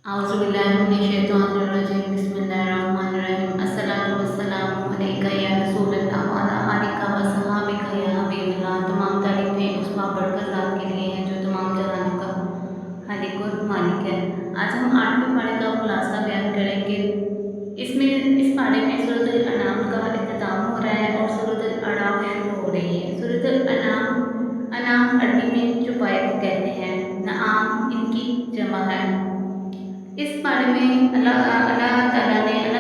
औज़ुबिल्लाहिमिनश्शैतानिर्रजीम बिस्मिल्लाहिर्रहमानिर्रहीम अस्सलातु वस्सलामु अलैका या रसूलल्लाह व अला आलिका व सहाबिका या हबीबल्लाह। तमाम तारीफ़ें उस बाबरकत ज़ात के लिए हैं जो तमाम जहानों का खालिक और मालिक है। आज हम 8वें पारे का खुलासा बयान करेंगे। इस पारे में सूरत अल-अनाम का इख्तिताम हो रहा है और सूरत अल-अराफ शुरू हो रही है। सूरत अल-अनाम, अनाम अरबी में चौपाई को कहते हैं, नआम इनकी जमा है। इस बारे में अल्लाह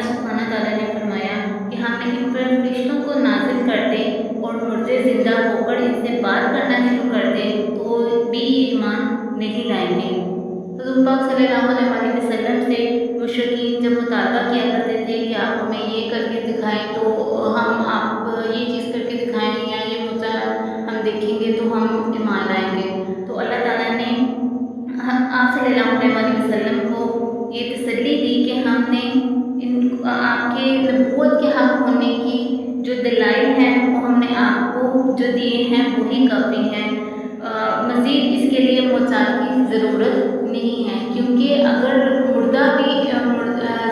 सुब्हानहू तआला ने फरमाया कि हमने इन पर फरिश्तों को नाज़िल कर दे और मुर्दे ज़िंदा होकर इनसे बात करना शुरू कर दे तो भी ईमान नहीं लाएंगे। हुज़ूर पाक सल्लल्लाहु अलैहि वसल्लम से मुशरिकीन जब मुतालबा किया करते थे कि आप हमें ये करके दिखाएं तो आप ये चीज़ करके दिखाएं या ये मुद्दा हम देखेंगे तो हम ईमान लाएंगे। तो अल्लाह ताला ने आप सल्लल्लाहु अलैहि वसल्लम को ये तसल्ली दी कि हमने आपके नबूवत के हक़ होने की जो दलाइल हैं वो हमने आपको जो दिए हैं वही काफ़ी हैं। मज़ीद इसके लिए मुआज़ात की ज़रूरत नहीं है, क्योंकि अगर मुर्दा भी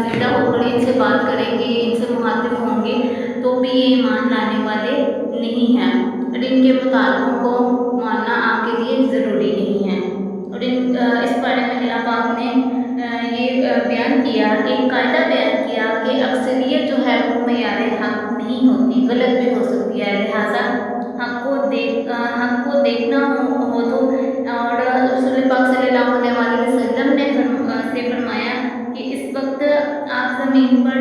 ज़िंदा होकर इनसे बात करेंगे, इनसे मुखातिब होंगे तो भी ये ईमान लाने वाले नहीं हैं और इनके मुतालबों को मानना आपके लिए ज़रूरी नहीं है। और इस बारे में अल्लाह पाक ने ये बयान किया, एक कायदा बयान किया कि अक्सरियत जो है वो मेयार हक़ नहीं होती, गलत भी हो सकती है। लिहाजा हक़ को देखना हो तो और रसूल पाक सल्लल्लाहु अलैहि वसल्लम ने फरमाया कि इस वक्त आप ज़मीन पर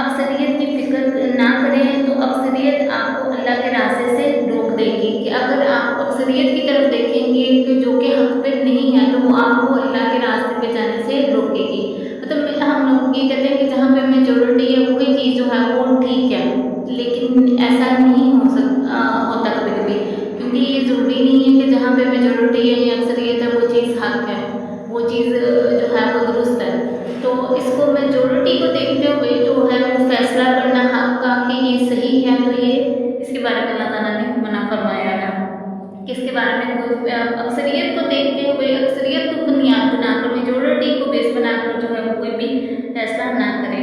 अक्सरियत की फ़िक्र ना करें तो अक्सरियत आपको अल्लाह के रास्ते से रोक देगी। कि अगर आप अक्सरियत की तरफ देखेंगे कि जो कि हक़ पे नहीं है तो वो आपको अल्लाह के रास्ते पे जाने से रोकेगी। मतलब हम लोग ये कहते हैं कि जहाँ पे मेजॉरिटी है वही चीज़ जो है वो ठीक है, लेकिन ऐसा नहीं होता कभी-कभी, क्योंकि ये ज़रूरी नहीं है कि जहाँ पे मेजॉरिटी है या अक्सरियत है वो चीज़ हक़ है, वो चीज़ जो है वो दुरुस्त है। तो इसको मेजॉरिटी को देखते हुए जो है वो फ़ैसला करना हक़ का कि ये सही है, तो ये इसके बारे में अल्लाह ताला ने मना फरमाया है कि इसके बारे में कोई अक्सरियत को देखते हुए, अक्सरियत को बुनियाद बनाकर, मेजॉरिटी को बेस बनाकर जो है वो कोई भी फैसला ना करे।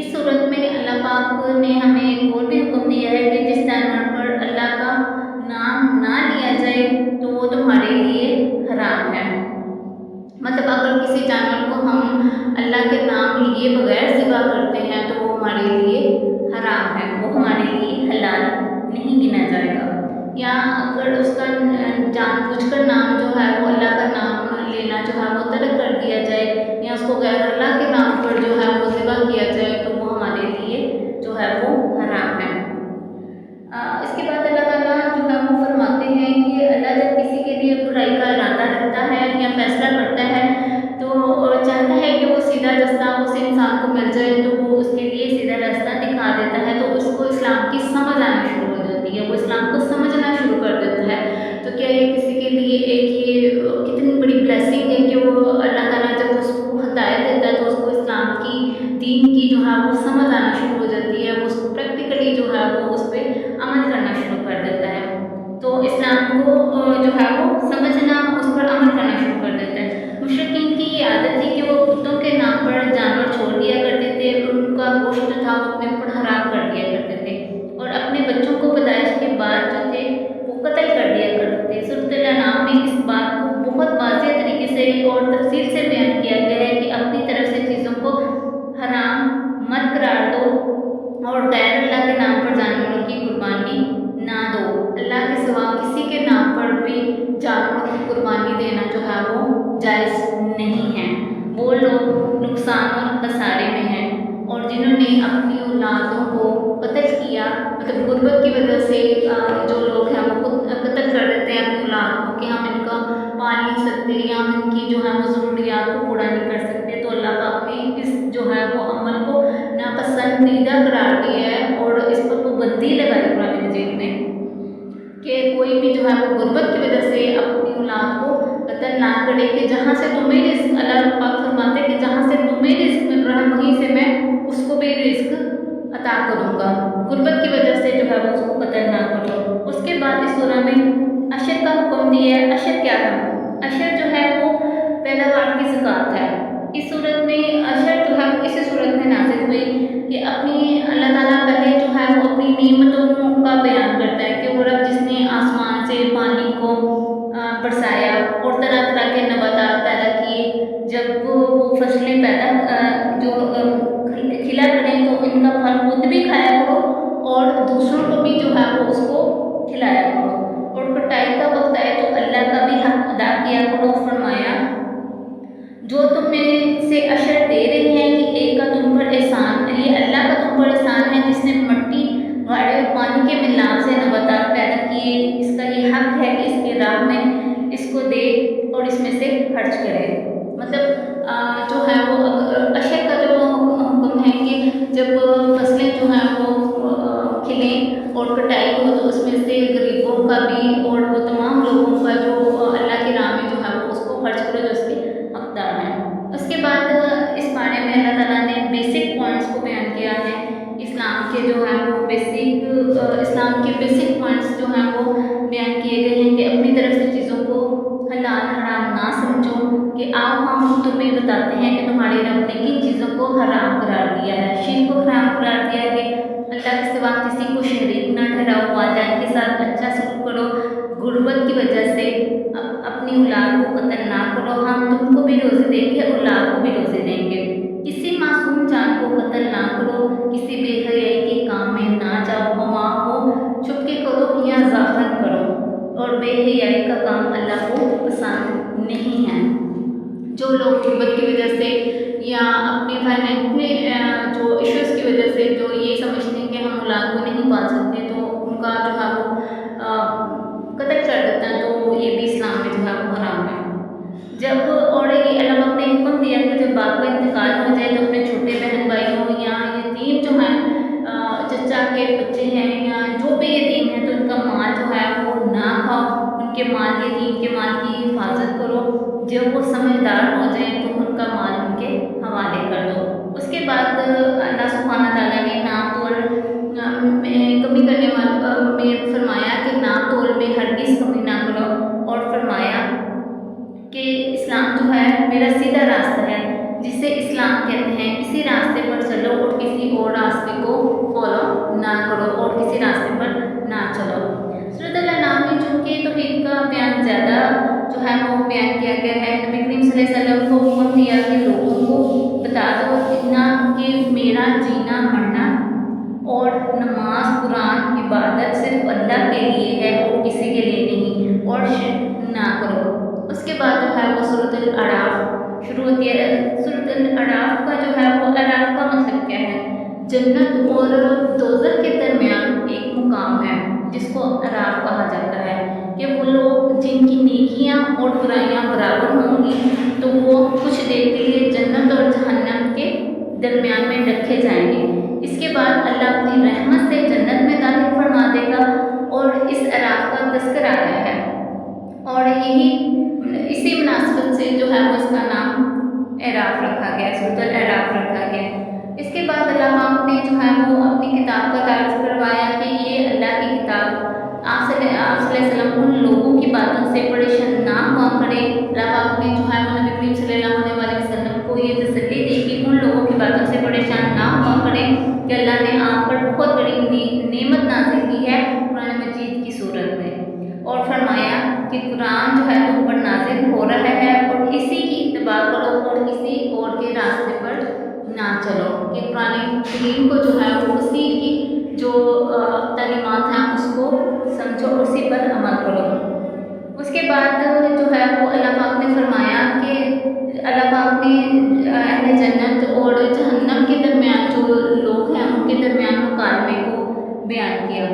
इस सूरत में अल्लाह पाक ने हमें एक और भी हुक्म दिया है कि जिस जानवर पर अल्लाह का नाम ना लिया जाए तो वो तुम्हारे लिए हराम है। मतलब अगर किसी जानवर को हम अल्लाह के नाम लिए बगैर ज़िबा करते हैं तो वो हमारे लिए हराम है, वो हमारे लिए हलाल नहीं गिना जाएगा। या अगर उसका जानबूझकर नाम जो है वो अल्लाह का नाम लेना जो है वो तर्क कर दिया जाए या उसको गैर अल्लाह के नाम पर जो है वो ज़िबा किया जाए तो वो हमारे लिए जो है वो हराम है। इसके बाद अल्लाह ताला जो है वो फरमाते हैं कि अल्लाह जब किसी के लिए बुराई का इरादा रखता है या फैसला करता है तो चाहता है कि वो सीधा रास्ता उस इंसान को मिल जाए, तो वो उसके लिए सीधा रास्ता दिखा देता है, तो उसको इस्लाम की समझ आनी शुरू हो जाती है, वो इस्लाम को समझना शुरू कर देता है। तो क्या ये किसी के लिए एक ये कितनी बड़ी ब्लेसिंग है कि वो अल्लाह ताला जब उसको हिदायत देता है तो उसको इस्लाम की, दीन की जो है वो समझ आना शुरू हो जाती है, वो उसको प्रैक्टिकली जो है वो उस पर अमल करना शुरू कर देता है। तो इस्लाम को जो है वो समझना, उस पर अमल करना शुरू कर देता है। मुशरिकीन की ये आदत थी कि वो बुतों के नाम पर जानवर छोड़ दिया करते थे और उनका गोश्त था वो अपने ऊपर हराम कर दिया करते थे और अपने बच्चों को पैदाइश के बाद जो थे वो कत्ल कर दिया करते थे। सूरत अल-अनाम में इस बात को बहुत वाज़ेह तरीके से और तफसील से बयान किया गया है कि अपनी तरफ से चीज़ों को हराम मत करार दो और गैर अल्लाह के नाम पर जानवरों की कुर्बानी ना दो। अल्लाह के सिवा किसी के नाम पर भी जानवरों की कुर्बानी देना जो है वो जायज़ नहीं है। वो लोग नुकसान और खसारे में हैं और जिन्होंने अपनी औलादों को कत्ल किया, मतलब गुर्बत की वजह से जो लोग हैं वो कत्ल कर देते हैं अपनी औलाद को कि हम इनका पाल नहीं सकते या हम इनकी जो है वो ज़रूरियात को पूरा नहीं कर सकते, तो अल्लाह पाक ने इस जो है वो अमल को नापसंदीदा करार दिया है और इस पर पाबंदी लगाई कुरान मजीद में कि कोई भी जो है वो गुर्बत की वजह से अपनी औलाद को कत्ल ना करे कि जहाँ से तुम्हें रिस्क, अल्लाह पाक फरमाते हैं कि जहाँ से तुम्हें रिस्क मिल रहा है वहीं से मैं उसको भी रिस्क अता करूँगा। गुर्बत की वजह से जो है वो उसको कत्ल ना करो। उसके बाद इस सूरह में अशर का हुक्म दिया है। अशर क्या है? अशर जो है वो पैदावार की ज़कात है। इस सूरत में अशर जो है वो इसी सूरत में नाज़िल हुई कि अपनी अल्लाह ताला पहले जो है वो अपनी नेमतों का बयान करता है कि वो रब जिसने आसमान से पानी को बरसाया और तरह तरह के नबातात पैदा किए, जब वो फसलें खिला करें तो इनका फल खुद भी खाया करो और दूसरों को भी जो है वो उसको खिलाया करो, और कटाई का वक्त आए तो अल्लाह का भी हक अदा किया करो। फरमाया जो तुम में से अशर दे रहे हैं कि एक का तुम पर एहसान, ये अल्लाह का तुम पर एहसान है जिसने मिट्टी गाड़े और पानी के मिलाप से नबातात पैदा किए, इसका ये हक है कि इसके राह में इसको दे और इसमें से खर्च करे। मतलब जो है वो अशर का जो हुक्म है कि जब फसलें जो हैं वो खिलें और कटाई हो तो उसमें से गरीबों का भी और वो तमाम लोगों का जो अल्लाह की राह में जो है वो उसको खर्च करो जो उसके हकदार हैं। उसके बाद इस बारे में अल्लाह ताला ने बेसिक पॉइंट्स को बयान किया है। इस्लाम के जो है वो इस्लाम के बेसिक पॉइंट्स जो हैं वो बयान किए गए हैं कि अपनी तरफ से चीज़ों को हलाल हराम ना समझो, कि आओ हम तुम्हें बताते हैं कि तुम्हारे रब ने किन चीज़ों को हराम करार दिया है। शिर्क को हराम करार दिया है कि अल्लाह के सिवा किसी को शरीक न ठहराओ, वालिदैन के साथ अच्छा सलूक करो, गुर्बत की वजह से अपनी औलाद को कत्ल ना करो, हम तुमको भी रोज़े देंगे औलाद को भी रोज़े देंगे, किसी मासूम जान को कत्ल ना करो, किसी बेहयाई के काम में ना जाओ, वहाँ हो छुपके करो या ज़ाहिर करो, और बेहयाई का काम अल्लाह को पसंद नहीं है। जो लोग गुर्बत की वजह से या अपने फाइनेंस में जो इश्यूज़ की वजह से जो ये समझते हैं कि हम औलाद को नहीं पाल सकते तो उनका जो है वो कत्ल कर देते हैं, तो ये भी इस्लाम में जो है वो हराम है। जब और ये अल्लाह पाक ने हुक्म दिया कि जब बाप का इंतकाल हो जाए तो अपने छोटे बहन भाइयों या यतीम जो हैं चचा के बच्चे हैं या जो भी यतीम हैं तो उनका माल जो है वो ना खाओ, उनके माल यतीम के माल की हिफाजत करो, जब वो समझदार हो जाए तो उनका माल उनके हवाले कर दो। उसके बाद अल्लाह सुब्हानहू तआला ने नाप तोल में कमी करने वाले में फरमाया कि नाप तोल में हरगिज़ कमी ना करो, और फरमाया कि इस्लाम जो है मेरा सीधा रास्ता है जिसे इस्लाम कहते हैं, इसी रास्ते पर चलो और किसी और रास्ते को फॉलो ना करो और किसी रास्ते पर ना चलो। सूरत अल-अनाम में चूँकि तौहीद का बयान ज़्यादा जो है वो बयान किया गया है, नबी करीम सल्लल्लाहु अलैहि वसल्लम को हुक्म दिया कि लोगों को बता दो इतना कि मेरा जीना मरना और नमाज कुरान इबादत सिर्फ अल्लाह के लिए है और किसी के लिए नहीं, और शिर्क ना करो। उसके बाद जो है वो सूरत अल-अराफ शुरू होती है। सूरत अल-अराफ का जो है वो अराफ का मतलब क्या है? जन्नत और दोज़ख के दरमियान एक मुकाम है जिसको अराफ कहा जाता है, कि वो लोग जिनकी नेकियां और बुराइयां बराबर होंगी तो वो कुछ देर के लिए जन्नत और जहन्नम के दरमियान में रखे जाएंगे। इसके बाद अल्लाह अपनी रहमत से जन्नत में दाखिल फरमा देगा, और इस अराफ का तज़किरा आया है, और यही इसी मुनासिबत से जो है वो इसका नाम अराफ रखा गया, सूरत अराफ रखा गया। इसके बाद अल्लाह पाक ने जो है वो अपनी किताब का तारुफ करवाया कि ये अल्लाह की किताब, आप सल्लल्लाहु अलैहि वसल्लम उन लोगों की बातों से परेशान ना हुआ करें। अल्लाह पाक ने जो है वो नबी करीम सल्लल्लाहु अलैहि वसल्लम को ये तसल्ली दी कि उन लोगों की बातों से परेशान ना हुआ करें कि अल्लाह ने आप पर बहुत बड़ी नेमत नाज़िल की है कुरान मजीद की सूरत में, और फरमाया कि कुरान जो है तुम पर नाज़िल हो रहा है और इसी की इत्तिबा करो और किसी और के रास्ते पर ना चलो, कि कुरान करीम को जो है वो उसी की जो तालीमात हैं उसको समझो, उसी पर अमल करो। उसके बाद जो है वो अल्लाह पाक ने फरमाया कि अल्लाह पाक ने अहले जन्नत और जहन्नम के दरमियान जो लोग हैं उनके दरमियान मुकालमे को बयान किया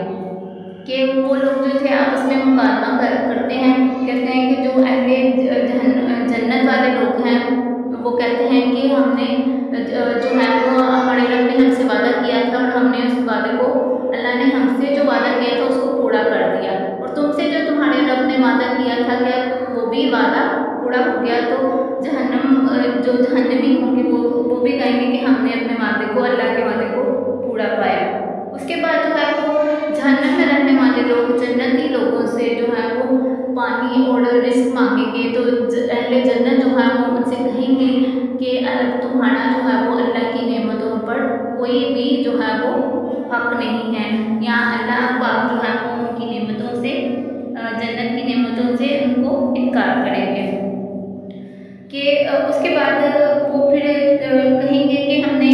कि वो लोग जो थे आपस में मुकालमा करते हैं, कहते हैं कि जो अहले जन्नत वाले लोग हैं वो कहते हैं कि हमने जो है वो हमारे रब ने हमसे वादा किया था और हमने उस वादे को, अल्लाह ने हमसे जो वादा किया था उसको पूरा कर दिया, और तुमसे जो तुम्हारे रब ने वादा किया था क्या वो भी वादा पूरा हो गया। तो जो जहन्नमी होंगे वो भी कहेंगे कि हमने अपने वादे को, अल्लाह के वादे को पूरा पाया। उसके बाद जो है वो जहन्नम में रहने वाले लोग जन्नती लोगों से जो है वो پانی اور رزق مانگیں گے تو اہل جنت جو ہے وہ ان سے کہیں گے کہ تمہارا جو ہے وہ اللہ کی نعمتوں پر کوئی بھی جو ہے وہ حق نہیں ہے، یا اللہ پاک جو ہے وہ ان کی نعمتوں سے جنت کی نعمتوں سے ان کو انکار کریں گے کہ اس کے بعد وہ پھر کہیں گے کہ ہم نے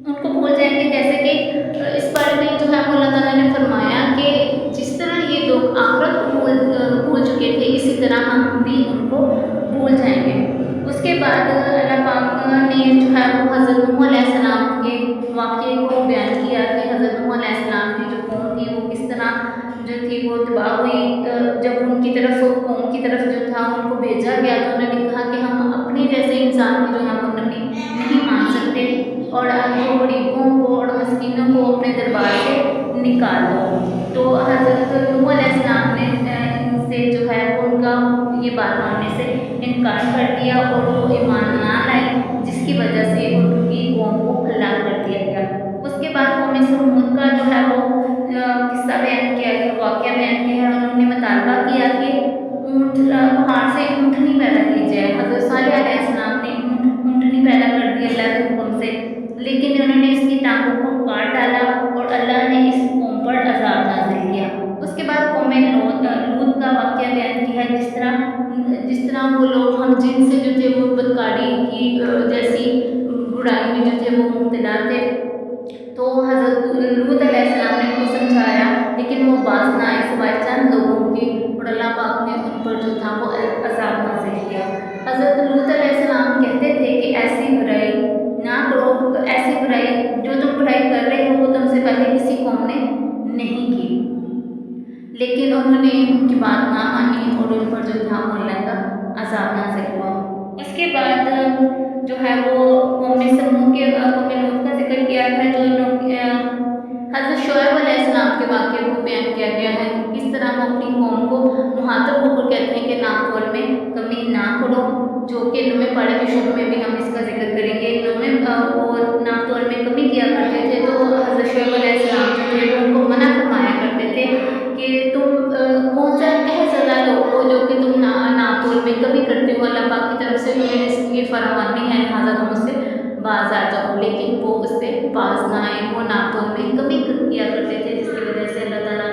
ان کو بھول جائیں گے، جیسے کہ اس بارے میں جو ہے وہ اللہ تعالیٰ نے فرمایا کہ جس طرح یہ لوگ آخرت کو بھول چکے تھے اسی طرح ہم بھی ان کو بھول جائیں گے۔ اس کے بعد اللہ پاک نے جو ہے وہ حضرت نوح علیہ السلام کے واقعے کو بیان کیا کہ حضرت نوح علیہ السلام کی جو قوم تھی وہ کس طرح جو تھی وہ تباہ ہوئی، جب ان کی طرف قوم کی طرف جو تھا ان کو بھیجا گیا تو انہوں نے کہا کہ ہم اپنے جیسے انسان کو جو ہے وہ نبی نہیں مان سکتے اور جو غریبوں کو اور مسکینوں کو اپنے دربار سے نکال دو۔ تو حضرت نوح علیہ السلام نے ان سے جو ہے ان کا یہ بات ماننے سے انکار کر دیا اور وہ ایمان نہ لائے، جس کی وجہ سے ان کی قوم کو ہلاک کر دیا گیا۔ اس کے بعد قوم سمود کا جو ہے وہ قصہ بیان کیا گیا، واقعہ بیان کیا ہے۔ انہوں نے مطالبہ کیا کہ اونٹ پہاڑ سے اونٹنی پیدا کی جائے۔ حضرت صالح علیہ السلام نے اونٹنی پیدا کر دی اللہ کے حکم سے، لیکن انہوں نے اس کی ٹانگوں کو کاٹ ڈالا اور اللہ نے اس قوم پر عذاب نازل کیا۔ اس کے بعد قوم لوط کا واقعہ بیان کیا ہے، جس طرح وہ لوگ ہم جن سے جو تھے وہ بدکاری کی جیسی برائی میں جو تھے وہ مبتلا تھے، تو حضرت لوط علیہ السلام نے ان کو سمجھایا لیکن وہ باز نہ آئے سوائے چند لوگوں کے، اور اللہ پاک نے ان پر جو تھا وہ عذاب نازل کیا۔ حضرت لوط علیہ السلام کہتے تھے کہ ایسی برائی نہ کرو، ایسی برائی جو تم برائی کر رہے ہو وہ تم سے پہلے کسی قوم نے نہیں کی، لیکن انہوں نے ان کی بات نہ مانی اور ان پر جو تھا وہ اللہ کا عذاب نازل ہوا۔ اس کے بعد جو ہے وہ قوم سمود کے قوم لوط کا ذکر کیا ہے، جو لوگ حضرت شعیب علیہ السلام کے واقعے کو بیان کیا گیا ہے، کس طرح وہ اپنی قوم کو مخاطب ہو کر کہتے ہیں کہ ناقول میں کمی نہ کرو، جو کہ نوح پڑھے میں شروع میں بھی ہم اس کا ذکر کریں گے۔ نوح وہ ناقول میں کمی کیا کرتے تھے تو حضرت شعیب علیہ السلام جو تھے وہ ان کو منع فرمایا کرتے تھے کہ تم کون سا زیادہ لوگ ہو جو کہ تم ناقول میں کمی کرتے ہو، اللہ پاک کی طرف سے تمہیں رزق کی فراوانی ہے لہٰذا تم اس سے باز آ جاؤ، لیکن وہ اس سے باز نہ آئے، وہ ناقول میں کمی کیا کرتے تھے، جس کی وجہ سے اللہ تعالیٰ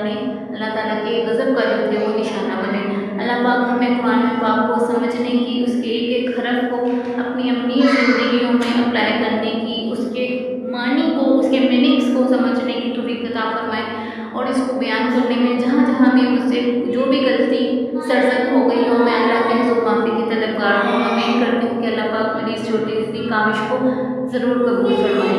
کے غضب کا جو تھے وہ نشانہ بنے۔ اللہ پاک ہمیں قرآن پاک کو سمجھنے کی، اس کے ایک ایک حرف کو اپنی زندگیوں میں اپلائی کرنے کی، اس کے معنی کو، اس کے میننگس کو سمجھنے کی توفیق عطا فرمائے، اور اس کو بیان کرنے میں جہاں جہاں بھی مجھ سے جو بھی غلطی سرزد ہو گئی ہو میں اللہ کے حضور معافی کی طلبگار ہوں۔ امید کرتی ہوں کہ اللہ پاک میری اس چھوٹی سی کاوش کو ضرور قبول فرمائے۔